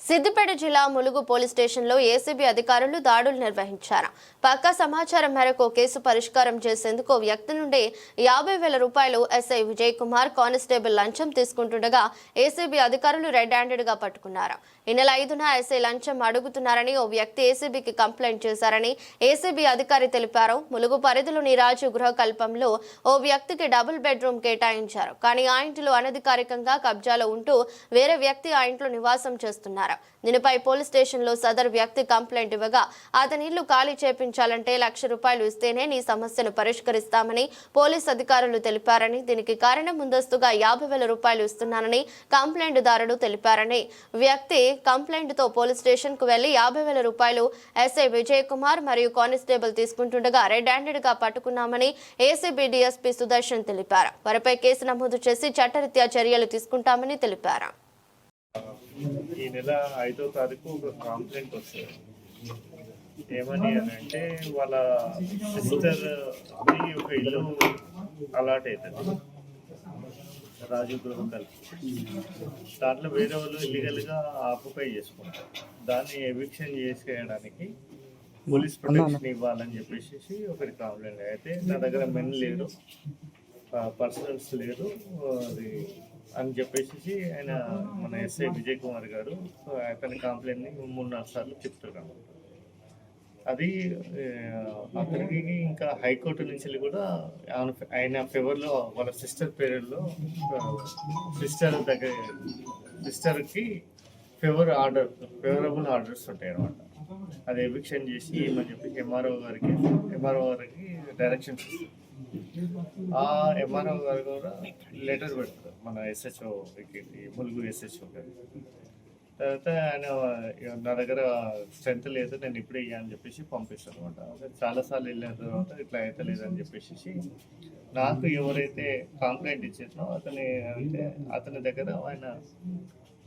సిద్దిపేట జిల్లా ములుగు పోలీస్ స్టేషన్లో ఏసీబీ అధికారులు దాడులు నిర్వహించారు. పక్కా సమాచారం మేరకు కేసు పరిష్కారం చేసేందుకు వ్యక్తి నుండి 50,000 రూపాయలు ఎస్ఐ విజయ్ కుమార్ కానిస్టేబుల్ లంచం తీసుకుంటుండగా ఏసీబీ అధికారులు రెడ్ హ్యాండెడ్ గా పట్టుకున్నారు. ఈ నెల 5న ఎస్ఐ లంచం అడుగుతున్నారని ఓ వ్యక్తి ఏసీబీకి కంప్లైంట్ చేశారని ఏసీబీ అధికారి తెలిపారు. ములుగు పరిధిలోని రాజు గృహకల్పంలో ఓ వ్యక్తికి డబుల్ బెడ్రూమ్ కేటాయించారు. కానీ ఆ ఇంటిలో అనధికారికంగా కబ్జాలో ఉంటూ వేరే వ్యక్తి ఆ ఇంట్లో నివాసం చేస్తున్నారు. దీనిపై పోలీస్ స్టేషన్లో సదరు వ్యక్తి కంప్లైంట్ ఇవ్వగా అతని ఇల్లు ఖాళీ చేపించాలంటే 1,00,000 రూపాయలు ఇస్తేనే నీ సమస్యను పరిష్కరిస్తామని పోలీస్ అధికారులు తెలిపారని, దీనికి కారణం ముందస్తుగా 50,000 రూపాయలు ఇస్తున్నానని కంప్లైంట్ దారుడు తెలిపారని, వ్యక్తి కంప్లైంట్ తో పోలీస్ స్టేషన్ కు వెళ్లి 50,000 రూపాయలు ఎస్ఐ విజయ్ కుమార్ మరియు కానిస్టేబుల్ తీసుకుంటుండగా రెడ్ హ్యాండెడ్ గా పట్టుకున్నామని ఏసీబీ డీఎస్పీ సుదర్శన్ తెలిపారు. వారిపై కేసు నమోదు చేసి చట్టరీత్యా చర్యలు తీసుకుంటామని తెలిపారు. ఈ నెల 5వ తారీఖు ఒక కంప్లైంట్ వస్తుంది. ఏమని అంటే వాళ్ళ సిస్టర్ ఒక ఇల్లు అలాట్ అవుతుంది రాజు గృహం కలిసి. దాంట్లో వేరే వాళ్ళు ఇల్లీగల్గా ఆక్యుపై చేసుకుంటారు. దాన్ని ఎవిక్షన్ చేసేయడానికి పోలీస్ ప్రొటెక్షన్ ఇవ్వాలని చెప్పేసి ఒకటి కంప్లైంట్. అయితే నా దగ్గర మెన్ లేరు, పర్సనల్స్ లేరు అది అని చెప్పేసి ఆయన మన ఎస్ఐ విజయ్ కుమార్ గారు అతని కంప్లైంట్ని 3-4 సార్లు చెప్తున్నాను. అది అతనికి ఇంకా హైకోర్టు నుంచి కూడా ఆయన ఫేవర్లో వాళ్ళ సిస్టర్ పేరులో సిస్టర్కి ఫేవరబుల్ ఆర్డర్స్ ఉంటాయి అన్నమాట. అది ఎవిక్షన్ చేసి ఏమని చెప్పి ఎంఆర్ఓ గారికి డైరెక్షన్స్ ఇస్తారు. ఆ ఎంఆర్ఓ గారు కూడా లెటర్ పెడతారు మన ఎస్హెచ్ఓకి, ములుగు ఎస్హెచ్ఓ గారు. తర్వాత ఆయన నా దగ్గర స్ట్రెంత్ లేదు, నేను ఇప్పుడే ఇయ్యని చెప్పేసి పంపిస్తాను అనమాట. చాలాసార్లు వెళ్ళిన తర్వాత ఇట్లా అయితే లేదని చెప్పేసి నాకు ఎవరైతే కంప్లైంట్ ఇచ్చారో అతని దగ్గర ఆయన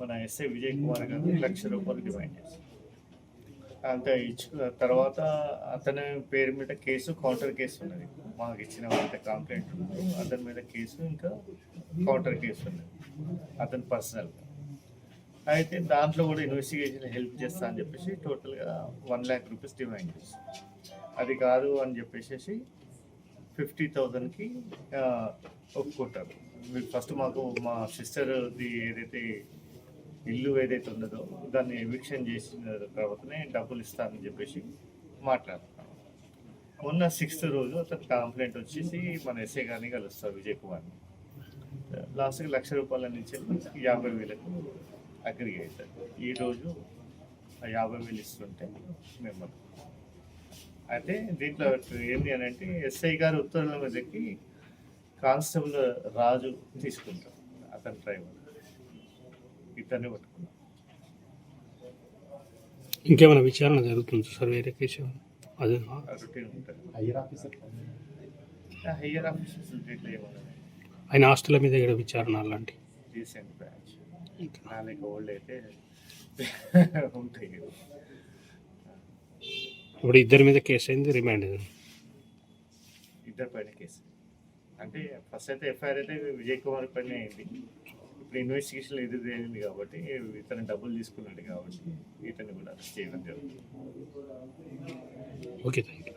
మన ఎస్ఐ విజయ్ కుమార్ గారు 1,00,000 రూపాయలు డిమాండ్ చేశారు. అంత ఇచ్చిన తర్వాత అతని పేరు మీద కేసు, కౌంటర్ కేసు ఉన్నది. మాకు ఇచ్చిన కంప్లైంట్ ఉన్నది, అతని మీద కేసు ఇంకా కౌంటర్ కేసు ఉన్నది అతని పర్సనల్గా. అయితే దాంట్లో కూడా ఇన్వెస్టిగేషన్ హెల్ప్ చేస్తా అని చెప్పేసి టోటల్గా 1,00,000 రూపీస్ డిమాండ్ చేస్తాం. అది కాదు అని చెప్పేసి 50,000కి ఒప్పుకుంటారు. మీరు ఫస్ట్ మాకు మా సిస్టర్ది ఏదైతే ఇల్లు ఏదైతే ఉన్నదో దాన్ని ఎవిక్షన్ చేసిన తర్వాతనే డబ్బులు ఇస్తానని చెప్పేసి మాట్లాడుతున్నాను. మొన్న 6th రోజు అతను కంప్లైంట్ వచ్చేసి మన ఎస్ఐ గారిని కలుస్తారు విజయ్ కుమార్ని. లాస్ట్కి 1,00,000 రూపాయల నుంచి 50,000కు అగ్రి అవుతారు. ఈరోజు 50,000 ఇస్తుంటే మేము అయితే దీంట్లో ఏంటి అని అంటే ఎస్ఐ గారు ఉత్తర్వుల మీదకి కానిస్టేబుల్ రాజు తీసుకుంటారు. అతని డ్రైవర్ ఇతన్ని పట్టుకున్నాం. ఇంకేమైనా విచారణ జరుగుతుంది సార్ వేరే కేసు? అదే రొటీన్ ఉంటుంది. హయ్యర్ ఆఫీసర్స్ ఇట్లా ఏమన్నా ఆయన ఆస్తుల మీద ఇక్కడ విచారణ అలాంటి రీసెంట్ బ్యాచ్ నాలుగు ఓల్డ్ అయితే ఉంటాయి. ఇప్పుడు ఇద్దరి మీద కేసు అయింది, రిమాండ్ ఇద్దరి పైన కేసు. అంటే ఫస్ట్ అయితే ఎఫ్ఐఆర్ అయితే విజయ్ కుమార్ పైన అయింది. ఇప్పుడు ఇన్వెస్టిగేషన్ ఇది జరిగింది కాబట్టి ఇతను డబ్బులు తీసుకున్నాడు కాబట్టి ఇతను కూడా అరెస్ట్ చేయడం జరుగుతుంది. Okay, thank you.